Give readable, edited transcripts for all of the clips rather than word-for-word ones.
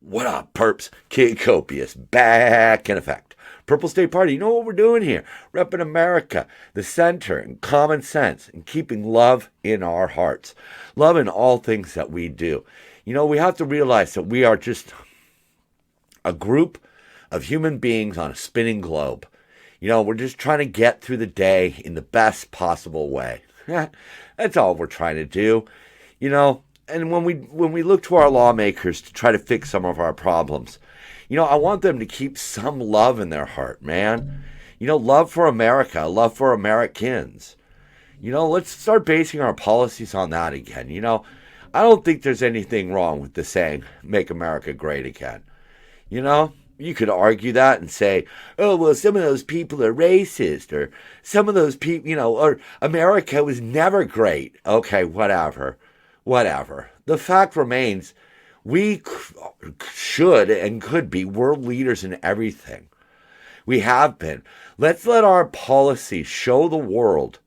What up, perps? Kid Copious, back in effect. Purple State Party, you know what we're doing here? Repping America, the center, and common sense, and keeping love in our hearts. Love in all things that we do. You know, we have to realize that we are just a group of human beings on a spinning globe. You know, we're just trying to get through the day in the best possible way. That's all we're trying to do. You know, and when we look to our lawmakers to try to fix some of our problems, you know, I want them to keep some love in their heart, man. You know, love for America, love for Americans. You know, let's start basing our policies on that again. You know, I don't think there's anything wrong with the saying, make America great again. You know, you could argue that and say, oh, well, some of those people are racist, or some of those people, you know, or America was never great. Okay, whatever. The fact remains, we should and could be world leaders in everything. We have been. Let's let our policies show the world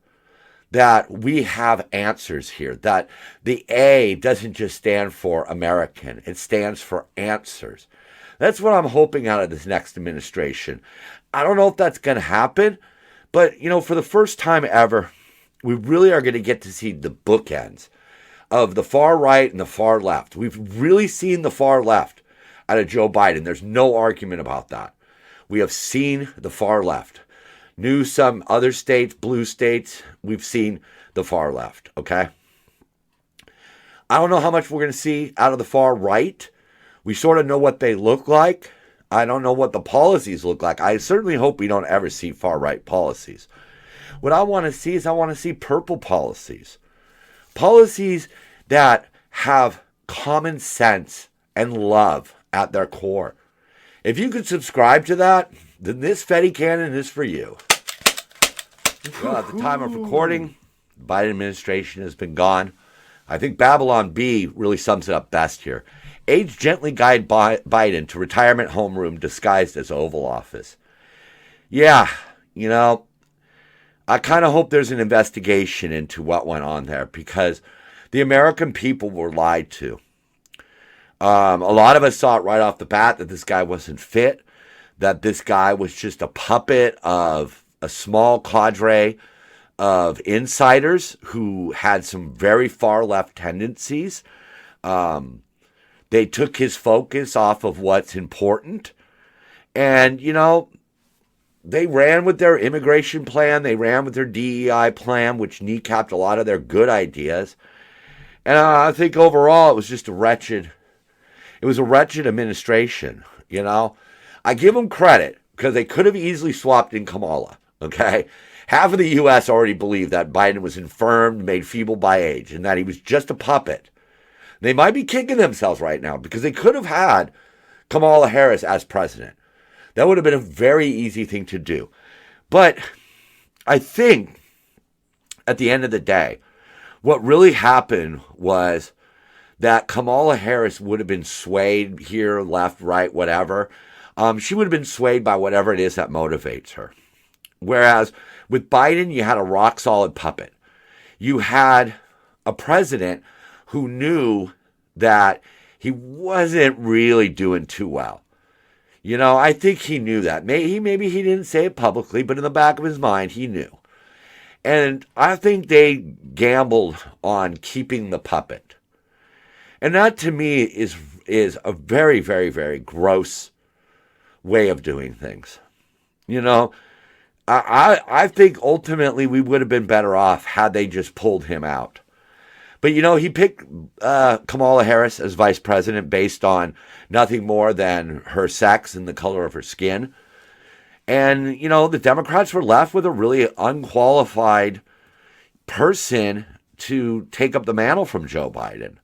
that we have answers here, that the A doesn't just stand for American, it stands for answers. That's what I'm hoping out of this next administration. I don't know if that's going to happen, but, you know, for the first time ever, we really are going to get to see the bookends of the far right and the far left. We've really seen the far left out of Joe Biden. There's no argument about that. We have seen the far left. Some other states, blue states, we've seen the far left, okay? I don't know how much we're going to see out of the far right. We sort of know what they look like. I don't know what the policies look like. I certainly hope we don't ever see far right policies. What I want to see is I want to see purple policies. Policies that have common sense and love at their core. If you could subscribe to that, then this Fetty Cannon is for you. Well, at the time of recording, the Biden administration has been gone. I think Babylon B really sums it up best here. Aides gently guide Biden to retirement homeroom disguised as Oval Office. Yeah, you know, I kind of hope there's an investigation into what went on there, because the American people were lied to. A lot of us saw it right off the bat that this guy wasn't fit, that this guy was just a puppet of a small cadre of insiders who had some very far left tendencies. They took his focus off of what's important. And, you know, they ran with their immigration plan. They ran with their DEI plan, which kneecapped a lot of their good ideas. And I think overall it was just a wretched administration, you know. I give them credit because they could have easily swapped in Kamala, okay? Half of the U.S. already believed that Biden was infirmed, made feeble by age, and that he was just a puppet. They might be kicking themselves right now because they could have had Kamala Harris as president. That would have been a very easy thing to do. But I think at the end of the day, what really happened was that Kamala Harris would have been swayed here, left, right, whatever. She would have been swayed by whatever it is that motivates her. Whereas with Biden, you had a rock-solid puppet. You had a president who knew that he wasn't really doing too well. You know, I think he knew that. Maybe he didn't say it publicly, but in the back of his mind, he knew. And I think they gambled on keeping the puppet. And that, to me, is a very, very, very gross way of doing things. You know, I think ultimately we would have been better off had they just pulled him out. But, you know, he picked Kamala Harris as vice president based on nothing more than her sex and the color of her skin. And, you know, the Democrats were left with a really unqualified person to take up the mantle from Joe Biden.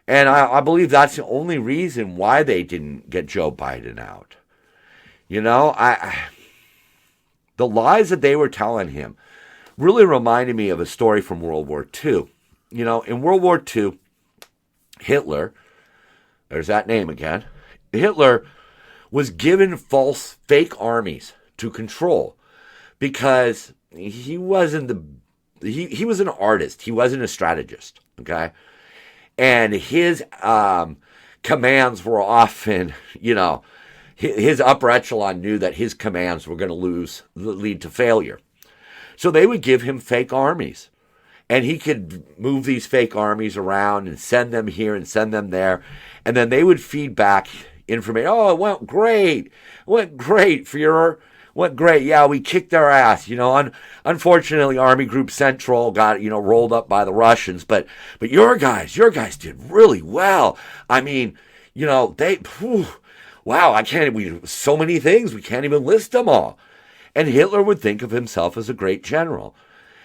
And I believe that's the only reason why they didn't get Joe Biden out. You know, the lies that they were telling him really reminded me of a story from World War II. You know, in World War II, Hitler, there's that name again, Hitler was given false, fake armies to control because he wasn't he was an artist. He wasn't a strategist, okay? And his commands were often, his upper echelon knew that his commands were going to lead to failure. So they would give him fake armies. And he could move these fake armies around and send them here and send them there. And then they would feed back information. Oh, it went great. It went great, Führer. Went great. Yeah, we kicked their ass. Unfortunately, Army Group Central got, rolled up by the Russians. But your guys did really well. I mean, wow, so many things. We can't even list them all. And Hitler would think of himself as a great general.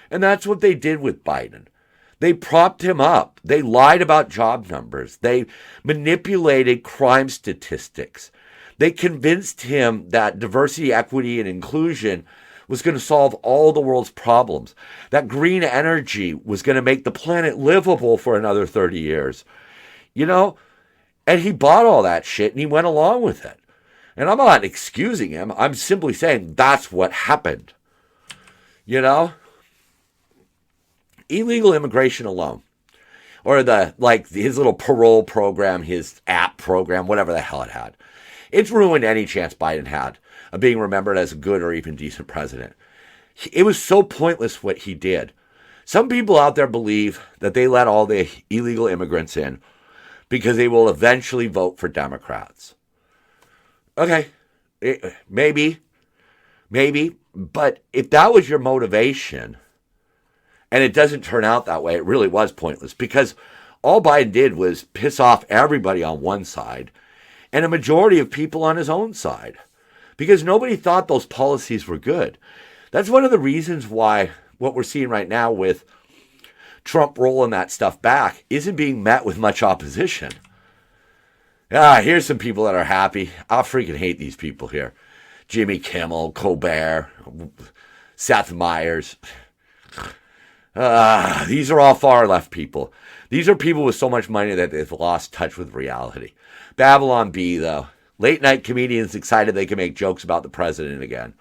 And that's what they did with Biden. They propped him up. They lied about job numbers. They manipulated crime statistics. They convinced him that diversity, equity, and inclusion was going to solve all the world's problems. That green energy was going to make the planet livable for another 30 years. And he bought all that shit and he went along with it. And I'm not excusing him. I'm simply saying that's what happened. Illegal immigration alone, or his little parole program, his app program, whatever the hell it had, it's ruined any chance Biden had of being remembered as a good or even decent president. It was so pointless what he did. Some people out there believe that they let all the illegal immigrants in because they will eventually vote for Democrats. Okay, maybe, but if that was your motivation, and it doesn't turn out that way, it really was pointless, because all Biden did was piss off everybody on one side and a majority of people on his own side, because nobody thought those policies were good. That's one of the reasons why what we're seeing right now with Trump rolling that stuff back isn't being met with much opposition. Here's some people that are happy. I freaking hate these people here. Jimmy Kimmel, Colbert, Seth Meyers. These are all far left people. These are people with so much money that they've lost touch with reality. Babylon Bee, though. Late night comedians excited they can make jokes about the president again.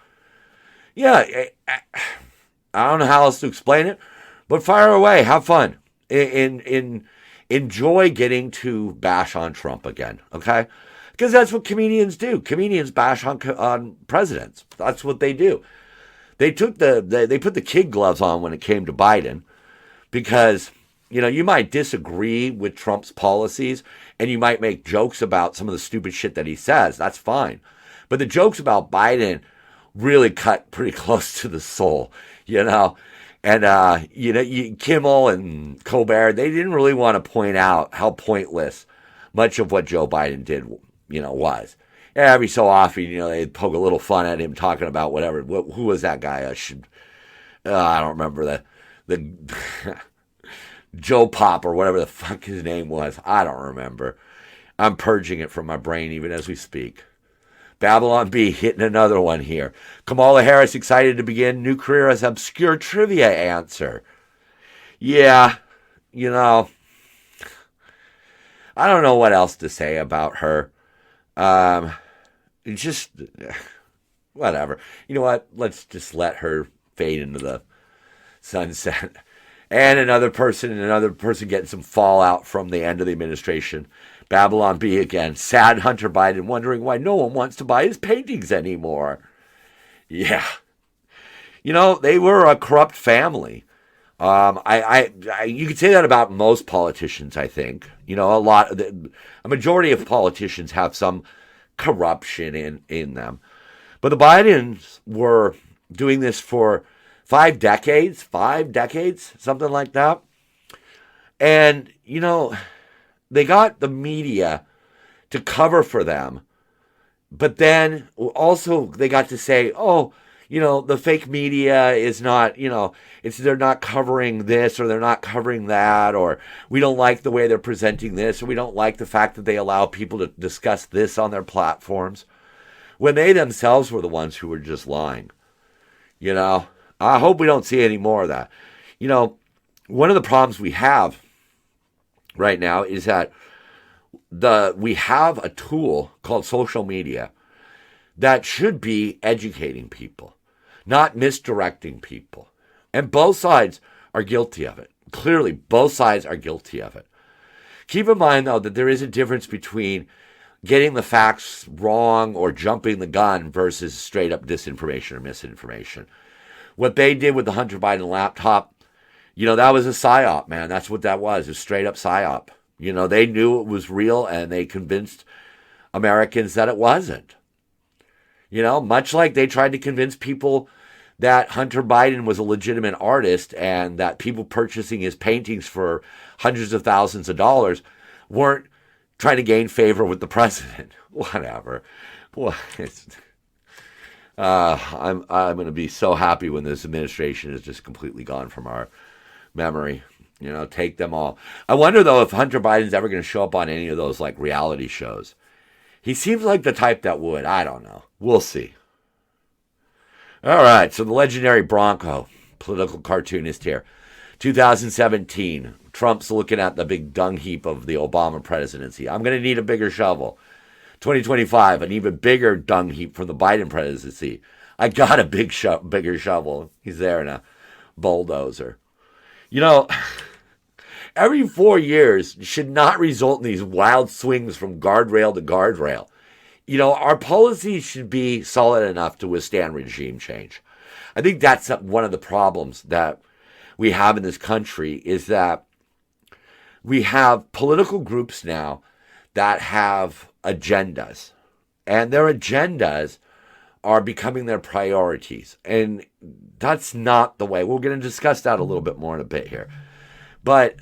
Yeah, I don't know how else to explain it, but fire away. Have fun. Enjoy getting to bash on Trump again, okay? Because that's what comedians do. Comedians bash on presidents. That's what they do. They put the kid gloves on when it came to Biden, because you might disagree with Trump's policies and you might make jokes about some of the stupid shit that he says. That's fine. But the jokes about Biden really cut pretty close to the soul, And Kimmel and Colbert, they didn't really want to point out how pointless much of what Joe Biden did, was. Every so often, they'd poke a little fun at him talking about whatever. Who was that guy? I don't remember the Joe Pop or whatever the fuck his name was. I don't remember. I'm purging it from my brain even as we speak. Babylon Bee hitting another one here. Kamala Harris excited to begin new career as obscure trivia answer. Yeah, I don't know what else to say about her. Just whatever. You know what? Let's just let her fade into the sunset. And another person getting some fallout from the end of the administration. Babylon Bee again. Sad Hunter Biden wondering why no one wants to buy his paintings anymore. Yeah. They were a corrupt family. You could say that about most politicians, I think. A majority of politicians have some corruption in them. But the Bidens were doing this for 5 decades, something like that. And, they got the media to cover for them. But then also they got to say, the fake media is not, they're not covering this or they're not covering that, or we don't like the way they're presenting this, or we don't like the fact that they allow people to discuss this on their platforms, when they themselves were the ones who were just lying. I hope we don't see any more of that. One of the problems we have right now is that we have a tool called social media that should be educating people, not misdirecting people. And both sides are guilty of it. Clearly, both sides are guilty of it. Keep in mind, though, that there is a difference between getting the facts wrong or jumping the gun versus straight up disinformation or misinformation. What they did with the Hunter Biden laptop, that was a psyop, man. That's what that was, a straight up psyop. They knew it was real and they convinced Americans that it wasn't. Much like they tried to convince people that Hunter Biden was a legitimate artist and that people purchasing his paintings for hundreds of thousands of dollars weren't trying to gain favor with the president. Whatever. I'm going to be so happy when this administration is just completely gone from our memory. Take them all. I wonder, though, if Hunter Biden's ever going to show up on any of those, like, reality shows. He seems like the type that would. I don't know. We'll see. All right, so the legendary Bronco, political cartoonist here. 2017, Trump's looking at the big dung heap of the Obama presidency. I'm going to need a bigger shovel. 2025, an even bigger dung heap from the Biden presidency. I got a bigger shovel. He's there in a bulldozer. Every 4 years should not result in these wild swings from guardrail to guardrail. Our policies should be solid enough to withstand regime change. I think that's one of the problems that we have in this country is that we have political groups now that have agendas, and their agendas are becoming their priorities. And that's not the way. We're going to discuss that a little bit more in a bit here. But,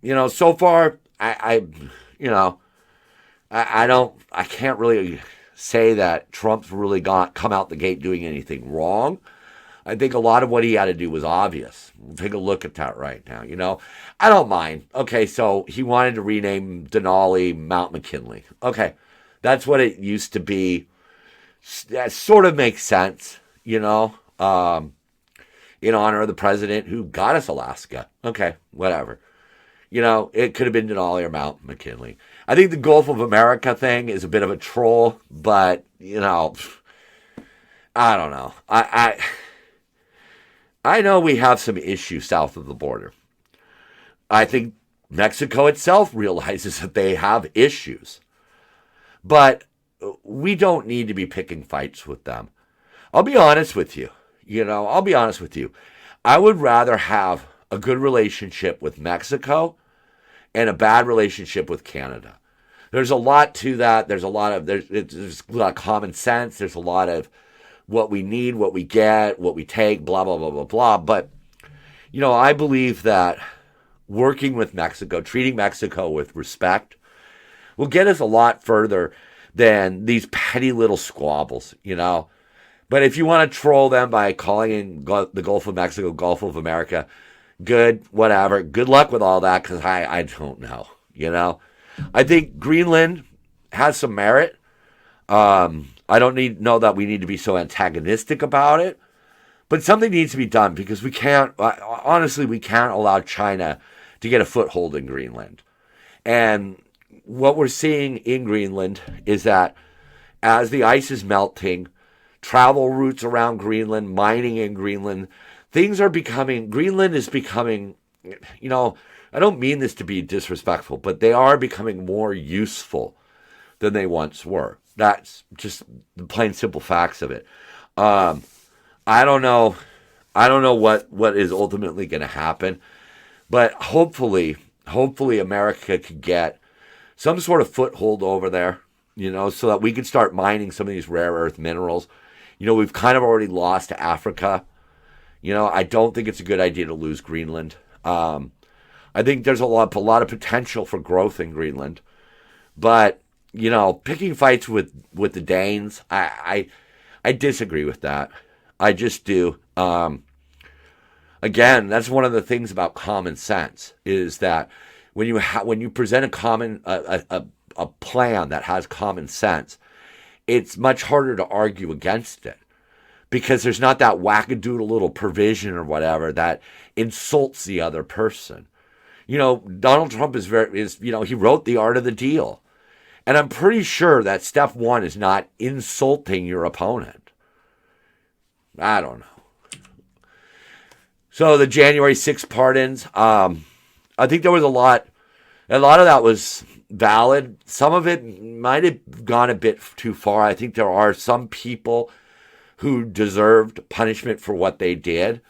so far, I can't really say that Trump's really come out the gate doing anything wrong. I think a lot of what he had to do was obvious. We'll take a look at that right now. I don't mind. Okay, so he wanted to rename Denali Mount McKinley. Okay, that's what it used to be. That sort of makes sense, in honor of the president who got us Alaska. Okay, whatever. It could have been Denali or Mount McKinley. I think the Gulf of America thing is a bit of a troll, but, I don't know. I know we have some issues south of the border. I think Mexico itself realizes that they have issues. But we don't need to be picking fights with them. I'll be honest with you. I would rather have a good relationship with Mexico and a bad relationship with Canada. There's a lot to that. There's a lot of common sense. There's a lot of what we need, what we get, what we take, blah, blah, blah, blah, blah. But, I believe that working with Mexico, treating Mexico with respect, will get us a lot further than these petty little squabbles, But if you want to troll them by calling the Gulf of Mexico, Gulf of America, good, whatever. Good luck with all that, because I don't know, I think Greenland has some merit. I don't know that we need to be so antagonistic about it, but something needs to be done because we can't allow China to get a foothold in Greenland. And what we're seeing in Greenland is that as the ice is melting, travel routes around Greenland, mining in Greenland, Greenland is becoming, I don't mean this to be disrespectful, but they are becoming more useful than they once were. That's just the plain simple facts of it. I don't know what is ultimately going to happen, but hopefully America could get some sort of foothold over there, so that we could start mining some of these rare earth minerals. We've kind of already lost to Africa. I don't think it's a good idea to lose Greenland. I think there's a lot of potential for growth in Greenland, but picking fights with the Danes, I disagree with that. I just do. Again, that's one of the things about common sense is that when you present a plan that has common sense, it's much harder to argue against it because there's not that wackadoodle little provision or whatever that insults the other person. Donald Trump is he wrote The Art of the Deal. And I'm pretty sure that step one is not insulting your opponent. I don't know. So the January 6th pardons, I think there was a lot A lot of that was valid. Some of it might have gone a bit too far. I think there are some people who deserved punishment for what they did.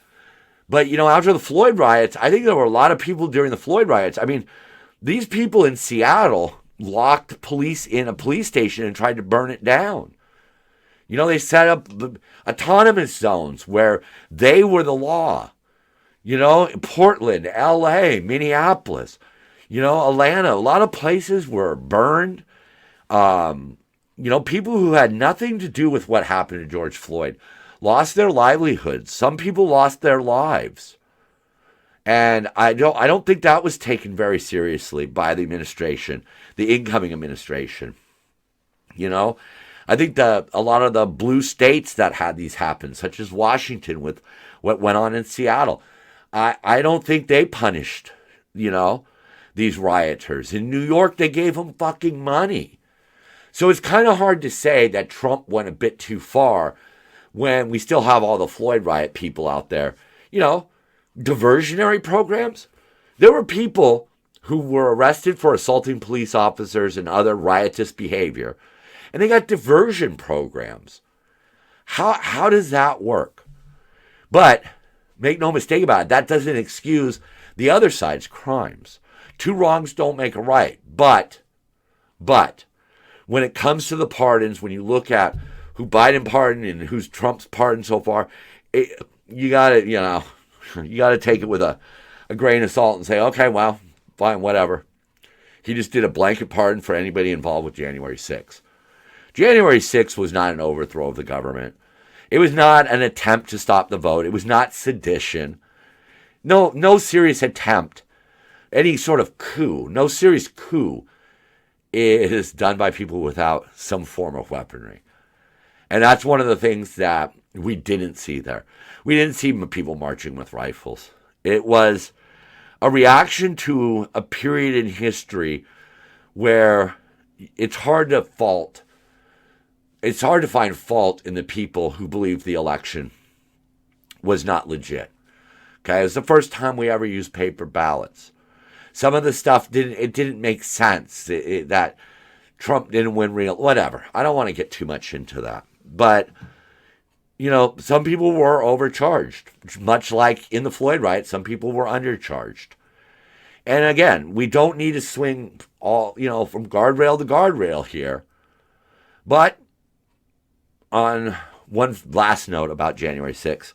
But, after the Floyd riots, I think there were a lot of people during the Floyd riots. I mean, these people in Seattle locked police in a police station and tried to burn it down. They set up autonomous zones where they were the law. Portland, LA, Minneapolis, Atlanta, a lot of places were burned. People who had nothing to do with what happened to George Floyd lost their livelihoods. Some people lost their lives. And I don't think that was taken very seriously by the administration, the incoming administration. I think a lot of the blue states that had these happen, such as Washington with what went on in Seattle, I don't think they punished, these rioters. In New York, they gave them fucking money. So it's kind of hard to say that Trump went a bit too far when we still have all the Floyd riot people out there. Diversionary programs. There were people who were arrested for assaulting police officers and other riotous behavior, and they got diversion programs. How does that work? But make no mistake about it, that doesn't excuse the other side's crimes. Two wrongs don't make a right. But when it comes to the pardons, when you look at who Biden pardoned and who's Trump's pardoned so far, you gotta take it with a grain of salt and say, okay, well, fine, whatever. He just did a blanket pardon for anybody involved with January 6th. January 6th was not an overthrow of the government. It was not an attempt to stop the vote. It was not sedition. No serious attempt, any sort of coup, no serious coup is done by people without some form of weaponry. And that's one of the things that we didn't see there. We didn't see people marching with rifles. It was a reaction to a period in history where it's hard to find fault in the people who believe the election was not legit. Okay, it was the first time we ever used paper ballots. Some of the stuff didn't make sense. That Trump didn't win whatever. I don't want to get too much into that. But, some people were overcharged. Much like in the Floyd riot, some people were undercharged. And again, we don't need to swing all, from guardrail to guardrail here. But on one last note about January 6th,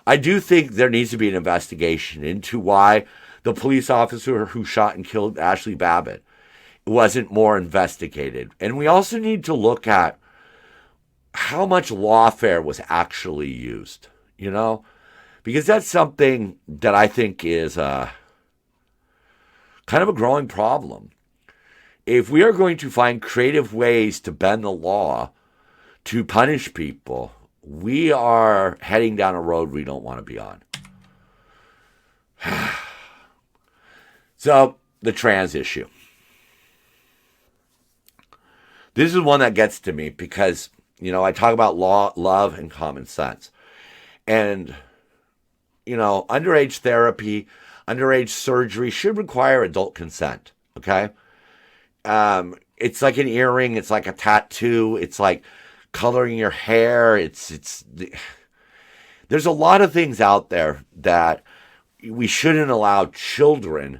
I do think there needs to be an investigation into why the police officer who shot and killed Ashley Babbitt wasn't more investigated. And we also need to look at how much lawfare was actually used, because that's something that I think is kind of a growing problem. If we are going to find creative ways to bend the law to punish people, we are heading down a road we don't want to be on. So, the trans issue. This is one that gets to me because, I talk about law, love, and common sense. And, underage therapy, underage surgery should require adult consent, okay? It's like an earring. It's like a tattoo. It's like coloring your hair. There's a lot of things out there that we shouldn't allow children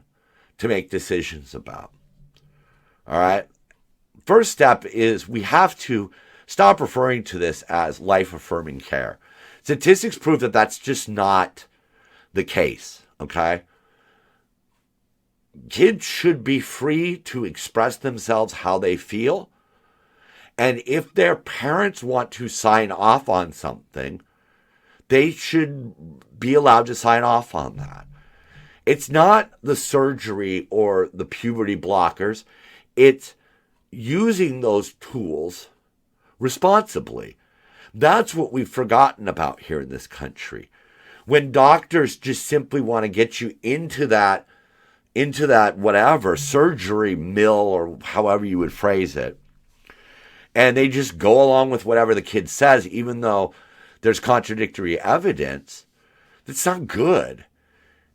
to make decisions about. All right? First step is we have to stop referring to this as life-affirming care. Statistics prove that that's just not the case, okay? Kids should be free to express themselves how they feel. And if their parents want to sign off on something, they should be allowed to sign off on that. It's not the surgery or the puberty blockers. It's using those tools responsibly. That's what we've forgotten about here in this country. When doctors just simply want to get you into that whatever surgery mill or however you would phrase it, and they just go along with whatever the kid says, even though there's contradictory evidence, that's not good.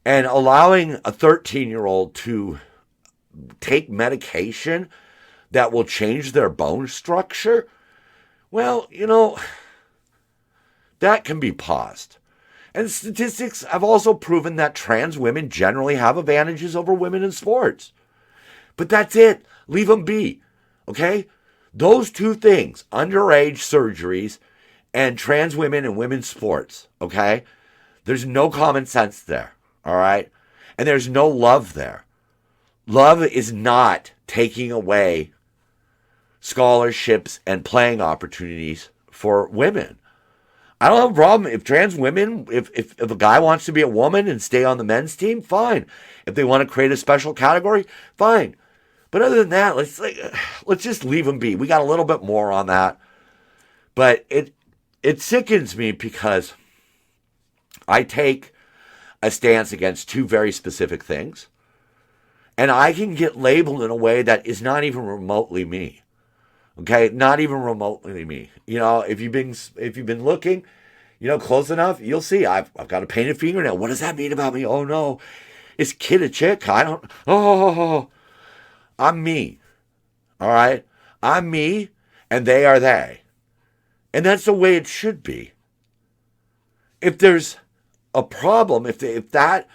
And allowing a 13-year-old to take medication that will change their bone structure, well, that can be paused. And statistics have also proven that trans women generally have advantages over women in sports. But that's it. Leave them be. Okay? Those two things, underage surgeries and trans women in women's sports, okay? There's no common sense there, all right? And there's no love there. Love is not taking away scholarships and playing opportunities for women. I don't have a problem if trans women, if a guy wants to be a woman and stay on the men's team, fine. If they want to create a special category, fine. But other than that, let's just leave them be. We got a little bit more on that. But it sickens me because I take a stance against two very specific things. And I can get labeled in a way that is not even remotely me. Okay, not even remotely me. If you've been looking, close enough, you'll see I've got a painted fingernail. What does that mean about me? Oh no, is kid a chick? I don't. Oh, I'm me. All right, I'm me, and they are they, and that's the way it should be. If there's a problem, if that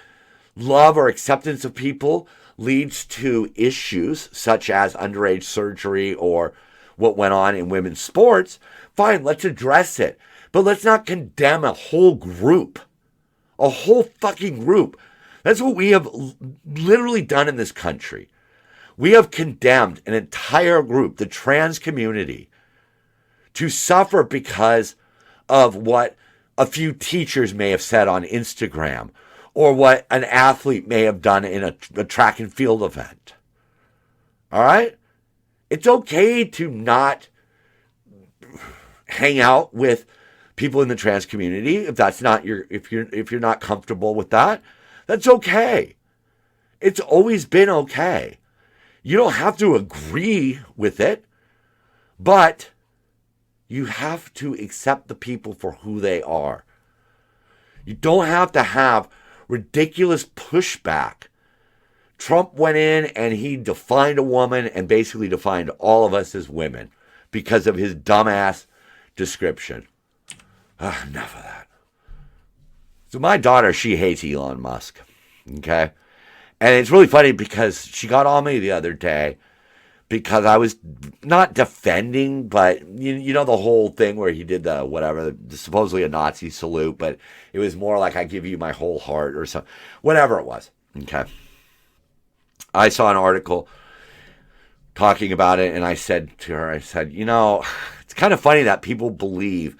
love or acceptance of people leads to issues such as underage surgery or what went on in women's sports, fine, let's address it. But let's not condemn a whole group. A whole fucking group. That's what we have literally done in this country. We have condemned an entire group, the trans community, to suffer because of what a few teachers may have said on Instagram or what an athlete may have done in a track and field event. All right? It's okay to not hang out with people in the trans community if that's not if you're not comfortable with that. That's okay. It's always been okay. You don't have to agree with it, but you have to accept the people for who they are. You don't have to have ridiculous pushback. Trump went in and he defined a woman and basically defined all of us as women because of his dumbass description. Enough of that. So my daughter, she hates Elon Musk. Okay? And it's really funny because she got on me the other day because I was not defending, but you know the whole thing where he did supposedly a Nazi salute, but it was more like I give you my whole heart or something. Whatever it was. Okay? I saw an article talking about it, and I said to her, it's kind of funny that people believe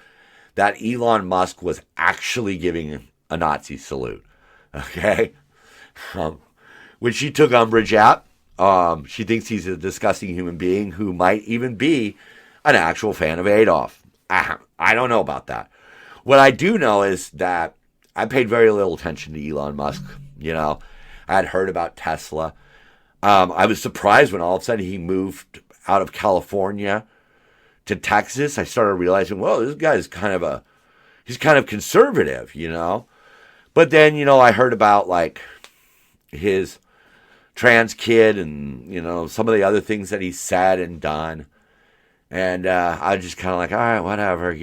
that Elon Musk was actually giving a Nazi salute, okay? Which she took umbrage at. She thinks he's a disgusting human being who might even be an actual fan of Adolf. I don't know about that. What I do know is that I paid very little attention to Elon Musk. I had heard about Tesla. I was surprised when all of a sudden he moved out of California to Texas. I started realizing, well, this guy's he's kind of conservative, But then, I heard about like his trans kid and, some of the other things that he said and done. And I was just kind of like, all right, whatever,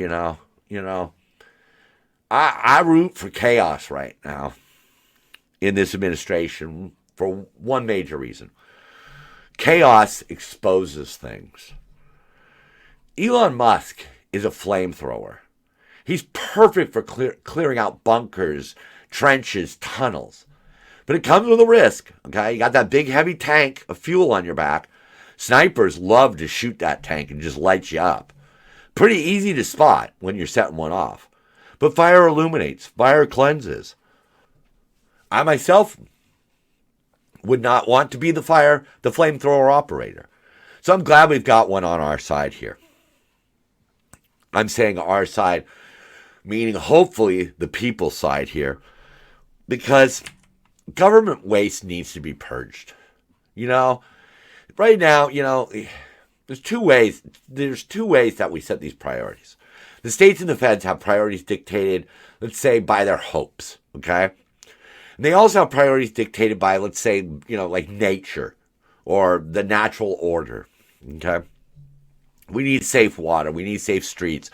I root for chaos right now in this administration for one major reason. Chaos exposes things. Elon Musk is a flamethrower. He's perfect for clearing out bunkers, trenches, tunnels. But it comes with a risk, okay? You got that big heavy tank of fuel on your back. Snipers love to shoot that tank and just light you up. Pretty easy to spot when you're setting one off. But fire illuminates, fire cleanses. I myself would not want to be the flamethrower operator. So I'm glad we've got one on our side here. I'm saying our side, meaning hopefully the people's side here, because government waste needs to be purged. Right now, there's two ways that we set these priorities. The states and the feds have priorities dictated, let's say, by their hopes, okay? And they also have priorities dictated by, let's say, like nature or the natural order. Okay? We need safe water. We need safe streets,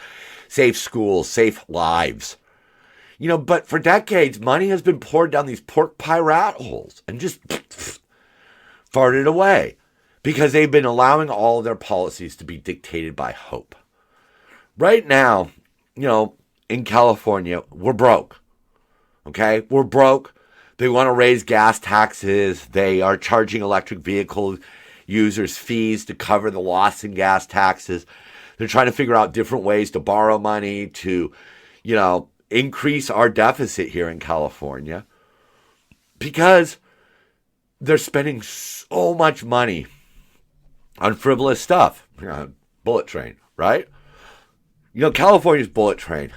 safe schools, safe lives. But for decades, money has been poured down these pork pie rat holes and just farted away because they've been allowing all of their policies to be dictated by hope. Right now, in California, we're broke. Okay? We're broke. They want to raise gas taxes. They are charging electric vehicle users fees to cover the loss in gas taxes. They're trying to figure out different ways to borrow money to, increase our deficit here in California because they're spending so much money on frivolous stuff. Bullet train, right? California's bullet train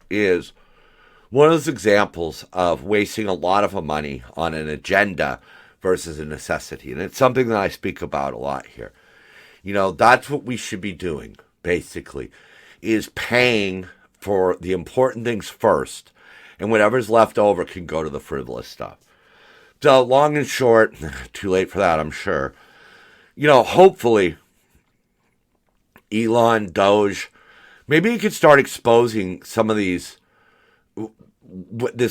is one of those examples of wasting a lot of money on an agenda versus a necessity. And it's something that I speak about a lot here. That's what we should be doing, basically, is paying for the important things first, and whatever's left over can go to the frivolous stuff. So long and short, too late for that, I'm sure. Hopefully, Elon, Doge, maybe you could start exposing some of this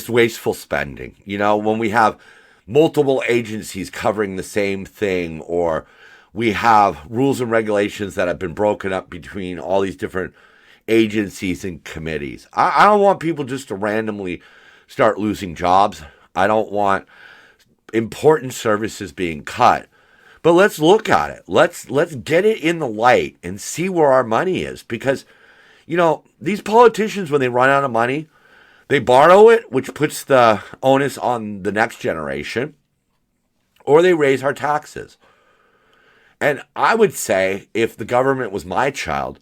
wasteful spending. When we have multiple agencies covering the same thing, or we have rules and regulations that have been broken up between all these different agencies and committees. I don't want people just to randomly start losing jobs. I don't want important services being cut. But let's look at it. Let's get it in the light and see where our money is. Because, these politicians, when they run out of money, they borrow it, which puts the onus on the next generation, or they raise our taxes. And I would say, if the government was my child,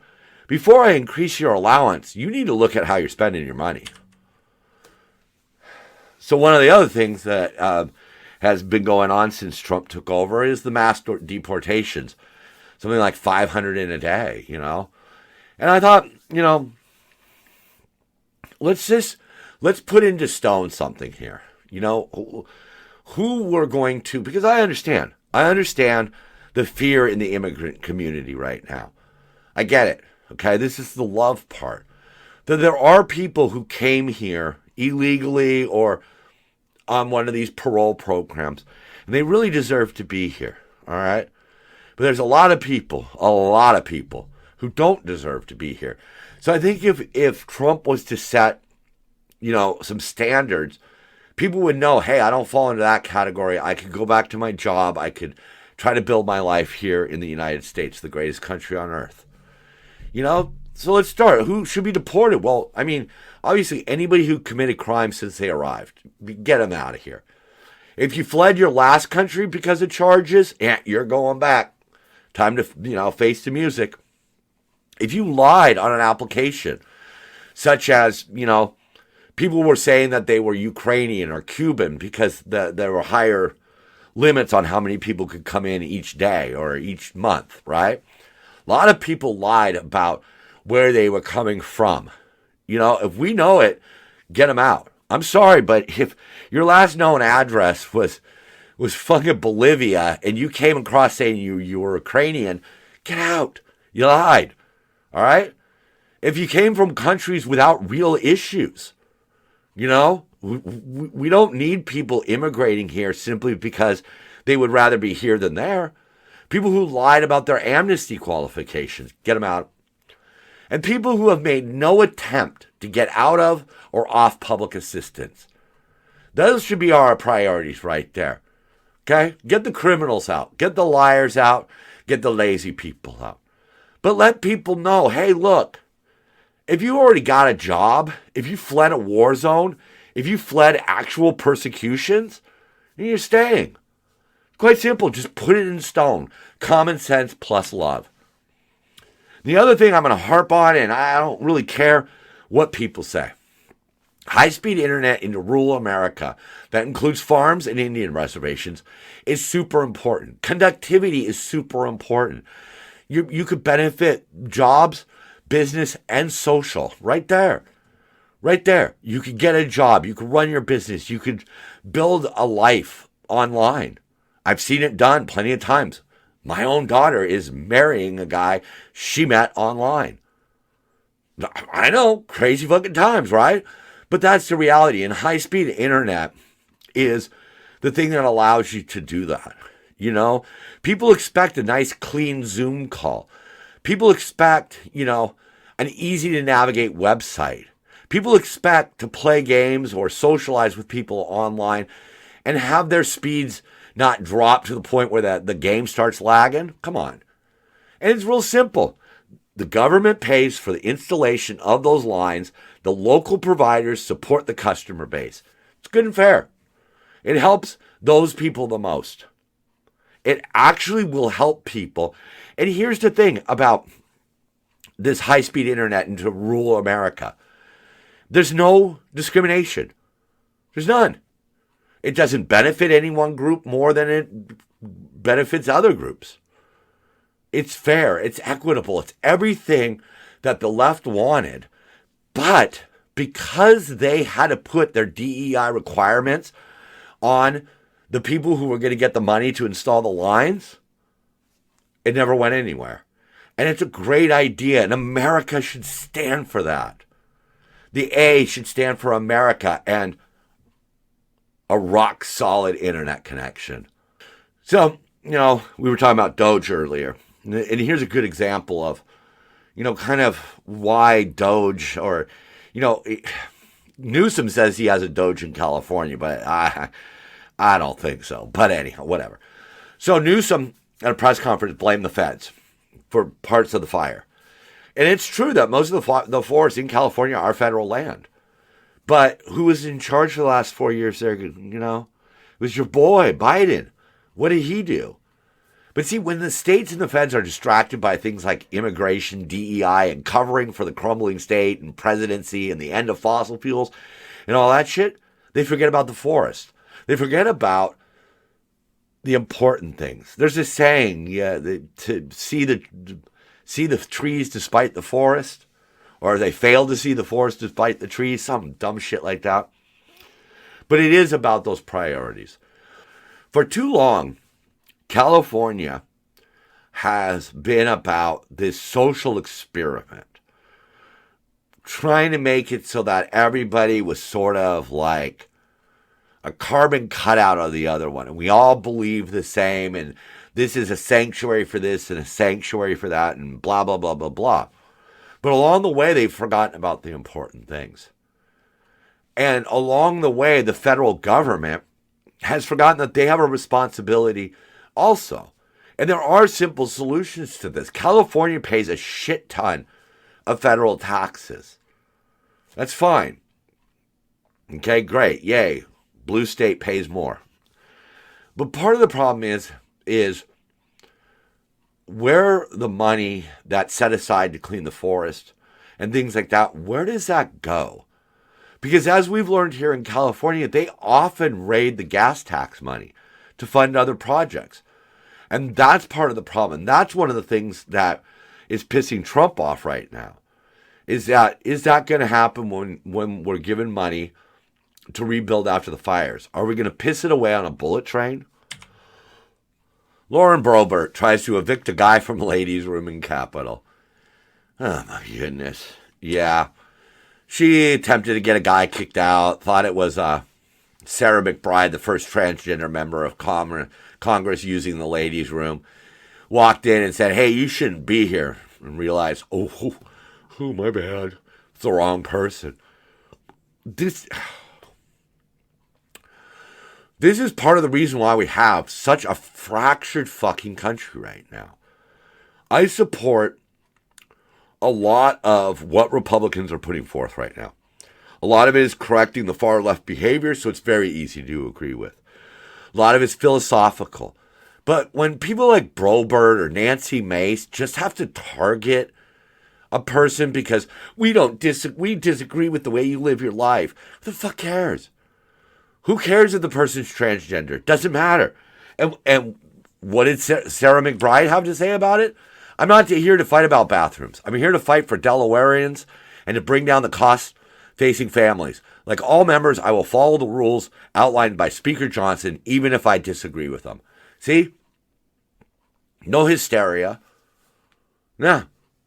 before I increase your allowance, you need to look at how you're spending your money. So one of the other things that has been going on since Trump took over is the mass deportations. Something like 500 in a day, And I thought, let's put into stone something here. Who we're going to, because I understand the fear in the immigrant community right now. I get it. Okay, this is the love part. That there are people who came here illegally or on one of these parole programs, and they really deserve to be here, all right? But there's a lot of people who don't deserve to be here. So I think if Trump was to set, some standards, people would know, hey, I don't fall into that category. I could go back to my job. I could try to build my life here in the United States, the greatest country on earth. So let's start. Who should be deported? Well, obviously anybody who committed crime since they arrived, get them out of here. If you fled your last country because of charges, you're going back. Time to, face the music. If you lied on an application, such as, people were saying that they were Ukrainian or Cuban because there were higher limits on how many people could come in each day or each month, right? A lot of people lied about where they were coming from. If we know it, get them out. I'm sorry, but if your last known address was fucking Bolivia and you came across saying you were Ukrainian, get out. You lied. All right? If you came from countries without real issues, we don't need people immigrating here simply because they would rather be here than there. People who lied about their amnesty qualifications, get them out. And people who have made no attempt to get out of or off public assistance. Those should be our priorities right there. Okay? Get the criminals out. Get the liars out. Get the lazy people out. But let people know, hey, look, if you already got a job, if you fled a war zone, if you fled actual persecutions, you're staying. Quite simple. Just put it in stone. Common sense plus love. The other thing I'm going to harp on, and I don't really care what people say. High-speed internet into rural America, that includes farms and Indian reservations, is super important. Conductivity is super important. You could benefit jobs, business, and social right there. Right there. You could get a job. You could run your business. You could build a life online. I've seen it done plenty of times. My own daughter is marrying a guy she met online. I know, crazy fucking times, right? But that's the reality. And high-speed internet is the thing that allows you to do that. You know, people expect a nice, clean Zoom call. People expect, an easy to navigate website. People expect to play games or socialize with people online and have their speeds not drop to the point where the game starts lagging. Come on. And it's real simple. The government pays for the installation of those lines. The local providers support the customer base. It's good and fair. It helps those people the most. It actually will help people. And here's the thing about this high-speed internet into rural America. There's no discrimination. There's none. It doesn't benefit any one group more than it benefits other groups. It's fair. It's equitable. It's everything that the left wanted. But because they had to put their DEI requirements on the people who were going to get the money to install the lines, it never went anywhere. And it's a great idea, and America should stand for that. The A should stand for America and a rock-solid internet connection. So, we were talking about Doge earlier. And here's a good example of, kind of why Doge or, Newsom says he has a Doge in California, but I don't think so. But anyhow, whatever. So Newsom at a press conference blamed the feds for parts of the fire. And it's true that most of the forests in California are federal land. But who was in charge for the last 4 years there, It was your boy, Biden. What did he do? But see, when the states and the feds are distracted by things like immigration, DEI, and covering for the crumbling state and presidency and the end of fossil fuels and all that shit, they forget about the forest. They forget about the important things. There's this saying, to see the trees despite the forest, or they fail to see the forest despite the trees, some dumb shit like that. But it is about those priorities. For too long, California has been about this social experiment, trying to make it so that everybody was sort of like a carbon cutout of the other one. And we all believe the same, and this is a sanctuary for this and a sanctuary for that, and blah, blah, blah, blah, blah. But along the way, they've forgotten about the important things. And along the way, the federal government has forgotten that they have a responsibility also. And there are simple solutions to this. California pays a shit ton of federal taxes. That's fine. Okay, great. Yay. Blue state pays more. But part of the problem is where the money that's set aside to clean the forest and things like that, where does that go? Because as we've learned here in California, they often raid the gas tax money to fund other projects. And that's part of the problem. That's one of the things that is pissing Trump off right now. Is that going to happen when we're given money to rebuild after the fires? Are we going to piss it away on a bullet train? Lauren Boebert tries to evict a guy from a ladies' room in Capitol. Oh, my goodness. Yeah. She attempted to get a guy kicked out, thought it was Sarah McBride, the first transgender member of Congress using the ladies' room. Walked in and said, hey, you shouldn't be here. And realized, oh, my bad. It's the wrong person. This is part of the reason why we have such a fractured fucking country right now. I support a lot of what Republicans are putting forth right now. A lot of it is correcting the far left behavior, so it's very easy to agree with. A lot of it's philosophical. But when people like Boebert or Nancy Mace just have to target a person because we disagree with the way you live your life, who the fuck cares? Who cares if the person's transgender? Doesn't matter. And what did Sarah McBride have to say about it? I'm not here to fight about bathrooms. I'm here to fight for Delawareans and to bring down the costs facing families. Like all members, I will follow the rules outlined by Speaker Johnson, even if I disagree with them. See? No hysteria. Nah,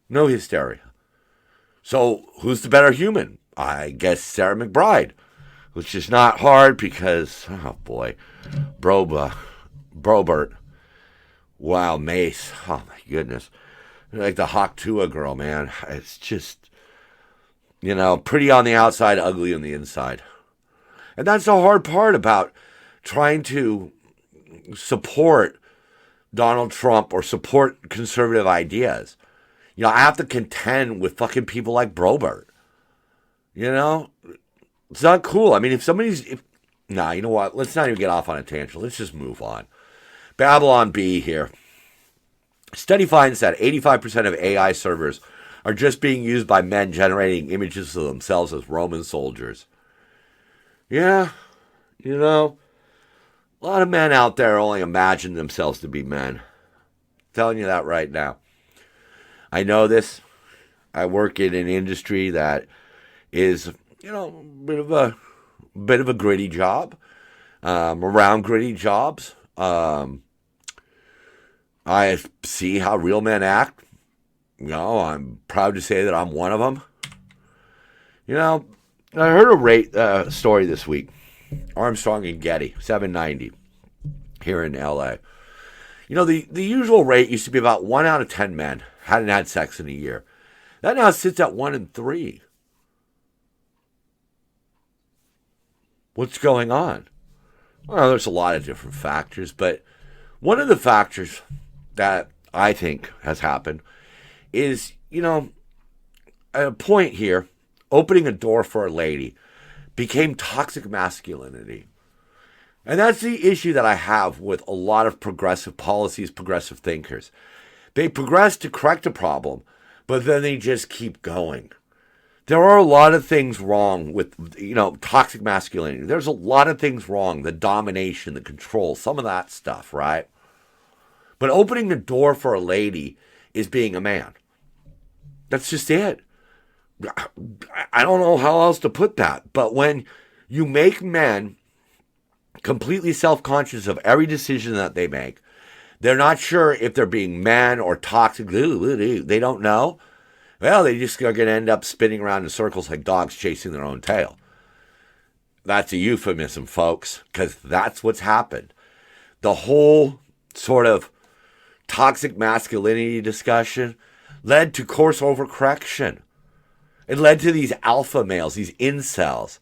no hysteria. So who's the better human? I guess Sarah McBride, which is not hard because, oh boy, Brobert, wow, Mace, oh my goodness. Like the Hawk Tua girl, man. It's just, pretty on the outside, ugly on the inside. And that's the hard part about trying to support Donald Trump or support conservative ideas. I have to contend with fucking people like Brobert. It's not cool. I mean, if somebody's... you know what? Let's not even get off on a tangent. Let's just move on. Babylon B here. Study finds that 85% of AI servers are just being used by men generating images of themselves as Roman soldiers. Yeah, a lot of men out there only imagine themselves to be men. I'm telling you that right now. I know this. I work in an industry that is, a bit of a gritty job. Around gritty jobs, I see how real men act. I'm proud to say that I'm one of them. I heard a story this week. Armstrong and Getty, 790, here in L.A. The usual rate used to be about 1 out of 10 men hadn't had sex in a year. That now sits at 1 in 3. What's going on? Well, there's a lot of different factors, but one of the factors that I think has happened is, at a point here, opening a door for a lady became toxic masculinity. And that's the issue that I have with a lot of progressive policies, progressive thinkers. They progress to correct a problem, but then they just keep going. There are a lot of things wrong with, toxic masculinity. There's a lot of things wrong. The domination, the control, some of that stuff, right? But opening the door for a lady is being a man. That's just it. I don't know how else to put that. But when you make men completely self-conscious of every decision that they make, they're not sure if they're being man or toxic. They don't know. Well, they just are going to end up spinning around in circles like dogs chasing their own tail. That's a euphemism, folks, because that's what's happened. The whole sort of toxic masculinity discussion led to course overcorrection. It led to these alpha males, these incels.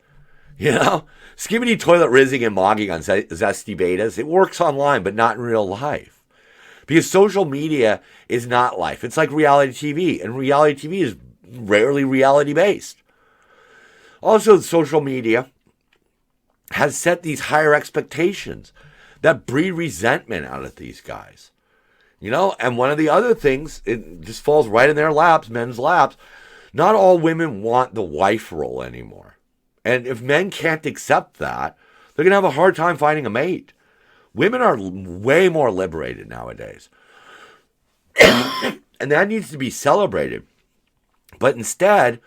Skibbity toilet rizzing and mogging on zesty betas. It works online, but not in real life. Because social media is not life. It's like reality TV, and reality TV is rarely reality-based. Also, social media has set these higher expectations that breed resentment out of these guys. And one of the other things, it just falls right in their laps, men's laps. Not all women want the wife role anymore. And if men can't accept that, they're going to have a hard time finding a mate. Women are way more liberated nowadays. And that needs to be celebrated. But instead,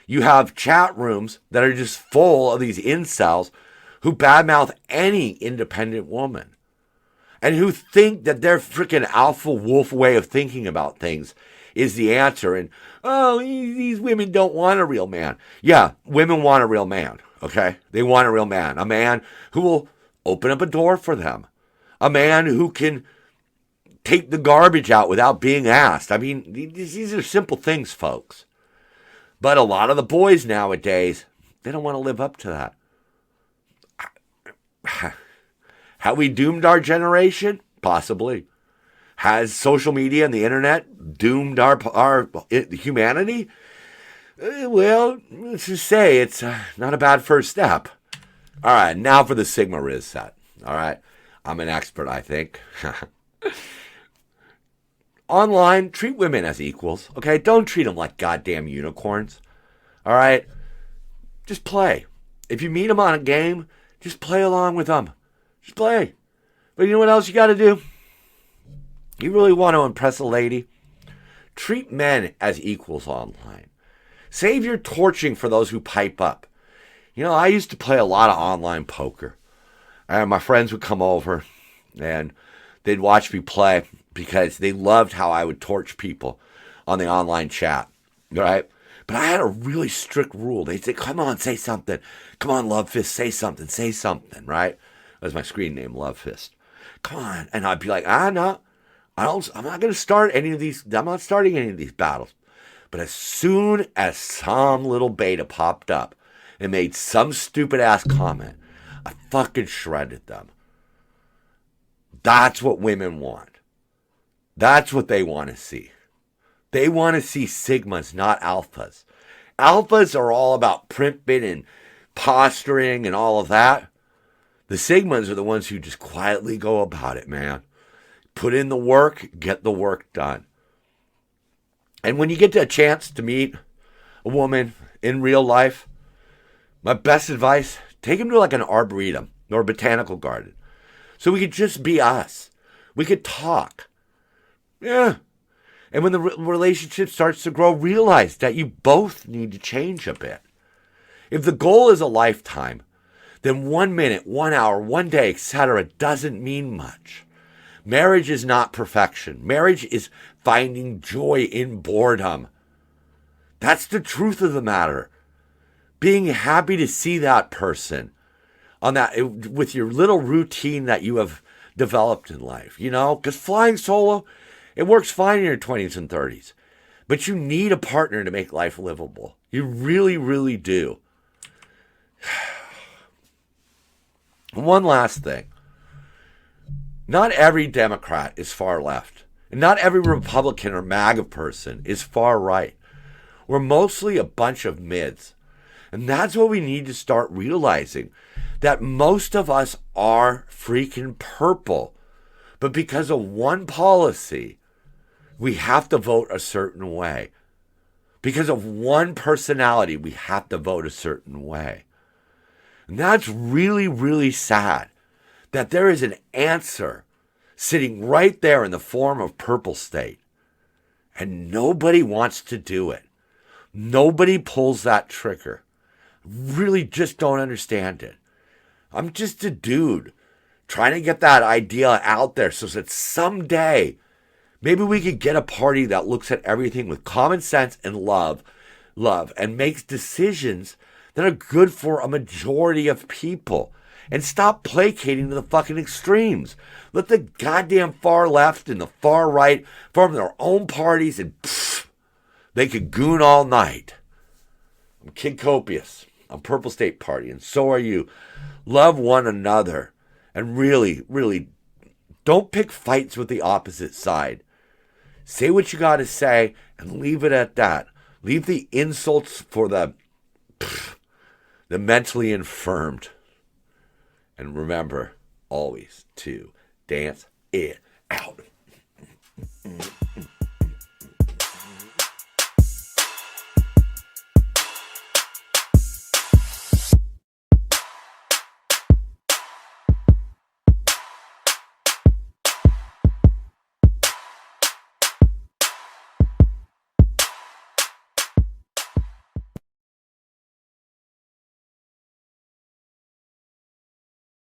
you have chat rooms that are just full of these incels who badmouth any independent woman. And who think that their freaking alpha wolf way of thinking about things is the answer. And, these women don't want a real man. Yeah, women want a real man, okay? They want a real man. A man who will open up a door for them. A man who can take the garbage out without being asked. I mean, these are simple things, folks. But a lot of the boys nowadays, they don't want to live up to that. Have we doomed our generation? Possibly. Has social media and the internet doomed our humanity? Well, let's just say it's not a bad first step. All right, now for the Sigma Riz set. All right, I'm an expert, I think. Online, treat women as equals, okay? Don't treat them like goddamn unicorns, all right? Just play. If you meet them on a game, just play along with them. Just play. But you know what else you got to do? You really want to impress a lady? Treat men as equals online. Save your torching for those who pipe up. I used to play a lot of online poker. And my friends would come over and they'd watch me play because they loved how I would torch people on the online chat, right? But I had a really strict rule. They'd say, come on, say something. Come on, Love Fist, say something, right? That was my screen name, Love Fist. Come on. And I'd be like, no, I'm not going to start any of these. I'm not starting any of these battles. But as soon as some little beta popped up and made some stupid ass comment, I fucking shredded them. That's what women want. That's what they want to see. They want to see sigmas, not alphas. Alphas are all about primping and posturing and all of that. The sigmas are the ones who just quietly go about it, man. Put in the work, get the work done. And when you get a chance to meet a woman in real life, my best advice, take them to like an arboretum or a botanical garden. So we could just be us. We could talk. Yeah. And when the relationship starts to grow, realize that you both need to change a bit. If the goal is a lifetime, then 1 minute, 1 hour, 1 day, etc. doesn't mean much. Marriage is not perfection. Marriage is finding joy in boredom. That's the truth of the matter. Being happy to see that person on that with your little routine that you have developed in life, you know? Because flying solo, it works fine in your 20s and 30s. But you need a partner to make life livable. You really, really do. One last thing. Not every Democrat is far left. And not every Republican or MAGA person is far right. We're mostly a bunch of mids. And that's what we need to start realizing. That most of us are freaking purple. But because of one policy, we have to vote a certain way. Because of one personality, we have to vote a certain way. And that's really, really sad. That there is an answer sitting right there in the form of purple state. And nobody wants to do it. Nobody pulls that trigger. Really just don't understand it. I'm just a dude trying to get that idea out there so that someday maybe we could get a party that looks at everything with common sense and love, and makes decisions that are good for a majority of people. And stop placating to the fucking extremes. Let the goddamn far left and the far right form their own parties and they could goon all night. I'm Kid Copious. I'm Purple State Party, and so are you. Love one another. And really, really, don't pick fights with the opposite side. Say what you got to say and leave it at that. Leave the insults for the mentally infirmed. And remember always to dance it out.